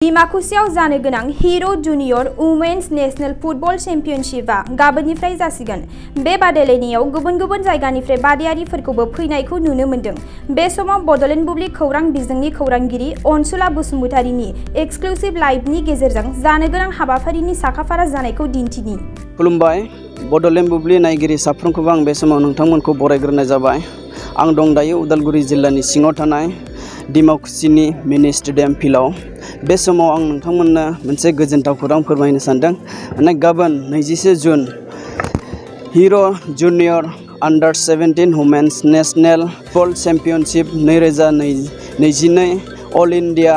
दिमाकुसियाव जानो गोनां हिरो junior women's national football चेम्पियनशिपआ गाबोननिफ्राय जासिगोन। बे बादायलायनायाव गुबुन गुबुन जायगानिफ्राय बादायारिफोरखौबो फैनायखौ नुनो मोन्दों। बे समाव बड'लेण्ड बुब्लि खौरां बिजोंनि खौरांगिरि अनसुला बसुमतारीनि एक्सक्लुसिव लाइभनि गेजेरजों जानो गोनां हाबाफारिनि साखाफारा जानायखौ दिन्थिनि। खुलुमबाय, बड'लेण्ड बुब्लि नायगिरि साफ्रोमखौबो आं बे समाव नोंथांमोनखौ बरायग्रोनाय जाबाय। आं दं दायो उदालगुरि जिल्लानि सिङाव थानाय दिमाकुसिनि मिनि स्टेडियाम फिल्डआव। बे समाव आं नोंथांमोननो मोनसे गोजोनथाव खौरां फोरमायनो सानदों। गाबोन 21 जुन हिरो junior under 17 women's national football championship 2022 all India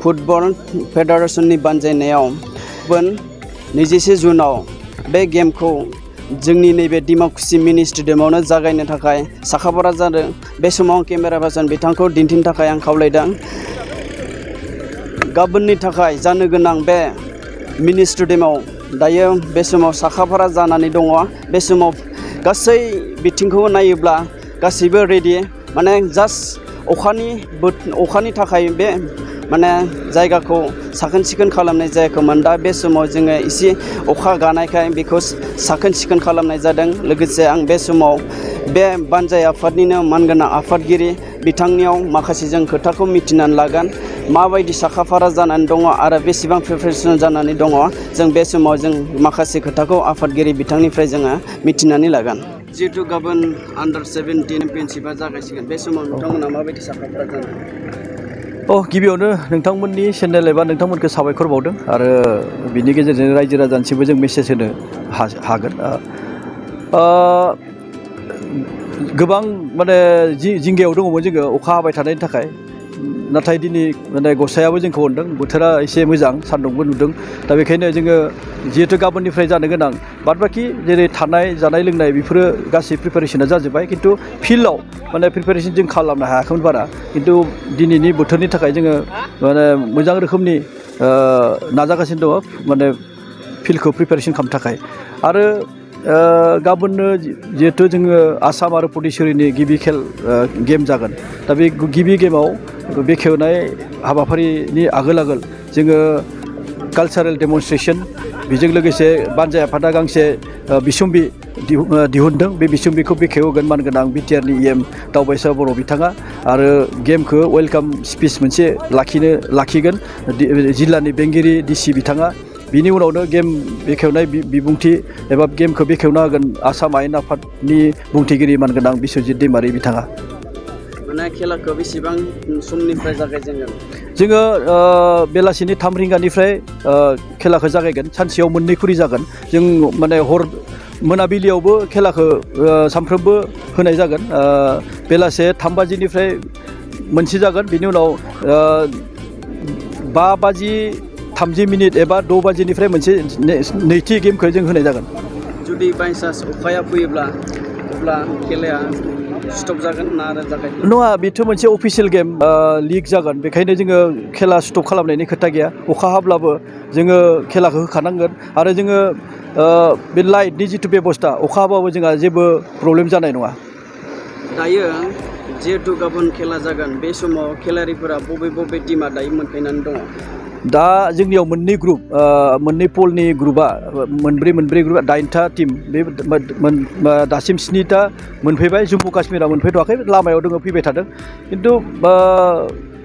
football फेडारेशननि बानजायनायाव गाबोन 21 जुनाव बे गेमखौ जोंनि नैबे दिमाकुसि मिनि स्टेडियामावनो जागायनो थाखाय साखाफारा जादों। बे समाव केमेरा पार्सन बिथांखौ दिन्थिनो थाखाय आं खावलायदों। गाबोननि थाखाय जानो गोनां बे मिनि स्टेडियामाव दायो बे समाव साखाफारा जानानै दङ। बे समाव गासै बिथिंखौ नायोब्ला गासैबो रेडि, जास्ट अखानि थाखाय बे जायगाखौ साखोन सिखोन खालामनाय जायाखैमोन। दा बे समाव जोङो एसे अखा गानायखाय बेखौ साखोन सिखोन खालामनाय जादों। लोगोसे आं बे समाव बे बानजाय आफादनिनो मानगोनां आफादगिरि बिथांनियाव माखासे जों खोथाखौ मिथिनानै लागोन। माबायदि साखाफारा जानानै दङ आरो बेसेबां प्रिपारेसन जानानै दङ, जों बे समाव जों माखासे खोथाखौ आफादगिरि बिथांनिफ्राय जोङो मिथिनानै लागोन। जिहेतु गाबोन आन्डार 17 चेम्पियनशिपआ जागायसिगोन, बे समाव नोंथांमोना माबायदि साखाफारा जानानै? गिबियावनो नोंथांमोननि चेनेल एबा नोंथांमोनखौ साबायखर बावदों आरो बिनि गेजेरजों रायजो राजानिसिमबो जों मेसेज होनो हागोन। गोबां जिंगायाव दङमोन जोङो अखा हाबाय थानायनि थाखाय, नाथाय दिनै गसायाबो जोंखौ अनदों। बोथोरा एसे मोजां, सान्दुंबो नुदों। दा बेखायनो जोङो जिहेथु गाबोननिफ्राय जानो गोनां बादबाखि जेरै थानाय जानाय लोंनाय बेफोरो गासै प्रिपारेसना जाजोब्बाय, खिन्थु फिल्डआव प्रिपारेसन जों खालामनो हायाखैमोन बारा। खिन्थु दिनैनि बोथोरनि थाखाय जोङो मोजां रोखोमनि नाजागासिनो दङ फिल्डखौ प्रिपारेसन खालामनो थाखाय। आरो गाबोननो जिहेथु जोङो आसाम आरो पुडुचेरीनि गिबि गेम जागोन। दा बे गिबि गेमाव बेखेवनाय हाबाफारिनि आगोल जोङो कालचारेल डेमनस्ट्रेसन, बेजों लोगोसे बानजाय आफादा गांसे बिसम्बि दिहुनदों। बे बिसम्बिखौ बेखेवगोन मानगोनां बिटिआरनि EM दावबायसा बर' बिथाङा। आरो गेमखौ वेलकाम स्पिच मोनसे लाखिगोन जिल्लानि बेंगिरि DC बिथाङा। बिनि उनावनो गेम बेखेवनाय बिबुंथि एबा गेमखौ बेखेवना होगोन आसाम आयेन आफादनि बुंथिगिरि मानगोनां बिस्वजित दैमारि बिथाङा। खेलाखौ बेसेबां समनिफ्राय जागायजेनगोन? जोङो बेलासिनि 3 रिंगानिफ्राय खेलाखौ जागायगोन। सानसेयाव 2 खुरि जागोन। जों मोनाबिलियावबो खेलाखौ सानफ्रोमबो होनाय जागोन। बेलासे 3 बाजिनिफ्राय मोनसे जागोन। बिनि उनाव 5:30 एबा 6 बाजिनिफ्राय मोनसे नैथि गेमखौ जों होनाय जागोन। जुदि बायसान्स अखाया फैयोब्ला अब्ला खेलाया स्टप जागोन ना आरो जागायगोन? नङा, बेथ' मोनसे अफिसियेल गेम, लिग जागोन। बेखायनो जोङो खेला स्टप खालामनायनि खोथा गैया। अखा हाब्लाबो जोङो खेलाखौ होखानांगोन। आरो जोङो बे लाइटनि जिथु बेबस्था, अखा हाबाबो जोंहा जेबो प्रब्लेम जानाय नङा। दायो जिहेतु गाबोन खेला जागोन, बे समाव खेलारिफोरा बबे टिमा दायो मोनफैनानै दङ? दा जोंनियाव मोननै पलनि ग्रुपआ मोनब्रै ग्रुपआ 9था टिम। बे दासिम 7था मोनफैबाय। जम्मु काश्मीरा मोनफैथ'वाखै, लामायाव दङ, फैबाय थादों। खिन्थु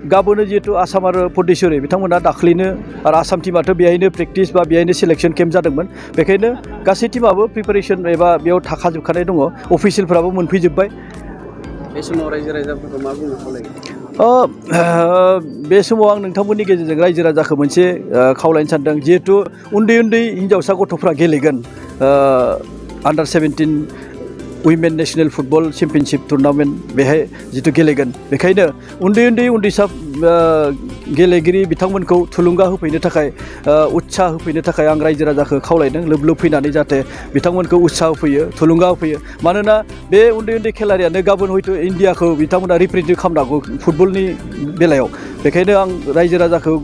गाबोनो जिहेतु आसाम आरो पुडुचेरी बिथांमोना दाख्लैनो, आरो आसाम टिमाथ' बेहायनो प्रेक्टिस बा बेहायनो सिलेक्सन केम्प जादोंमोन। बेखायनो गासै टिमाबो प्रिपारेसन एबा बेयाव थाखाजोबखानाय दङ। अफिसियेलफ्राबो मोनफैजोब्बाय। बे समाव रायजो राजाफोरखौ मा बुंनो खावलायगोन? बे समाव आं नोंथांमोननि गेजेरजों रायजो राजाखौ मोनसे खावलायनो सानदों। जिहेथु उन्दै हिन्जावसा गथ'फ्रा गेलेगोन आन्डार 17 women national football championship tournament, बेहाय जिथु गेलेगोन। बेखायनो उन्दैसा गेलेगिरि बिथांमोनखौ थुलुंगा होफैनो थाखाय, उत्साह होफैनो थाखाय आं रायजो राजाखौ खावलायदों। लोब फैनानै जाहाथे बिथांमोनखौ उत्साह होफैयो, थुलुंगा होफैयो। मानोना बे उन्दै खेलारियानो गाबोन हयथ' इन्डियाखौ बिथांमोना रिप्रेजेन्ट खालामनांगौ फुटबलनि बेलायाव। बेखायनो आं रायजो राजाखौ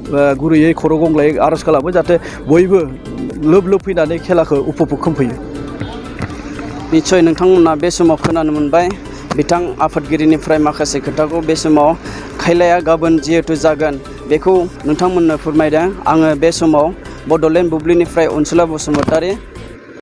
गुरैयै खर' गंग्लायै आर'ज खालामो, जाहाथे बयबो लोब फैनानै खेलाखौ उपभग खालामफैयो। निस्सय नोंथांमोना बे समाव खोनानो मोनबाय बिथां आफादगिरिनिफ्राय माखासे खोथाखौ। बे समाव खेलाया गाबोन जिहेतु जागोन, बेखौ नोंथांमोननो फोरमायदों। आङो बे समाव बड'लेण्ड बुब्लिनिफ्राय अनसुला बसुमतारी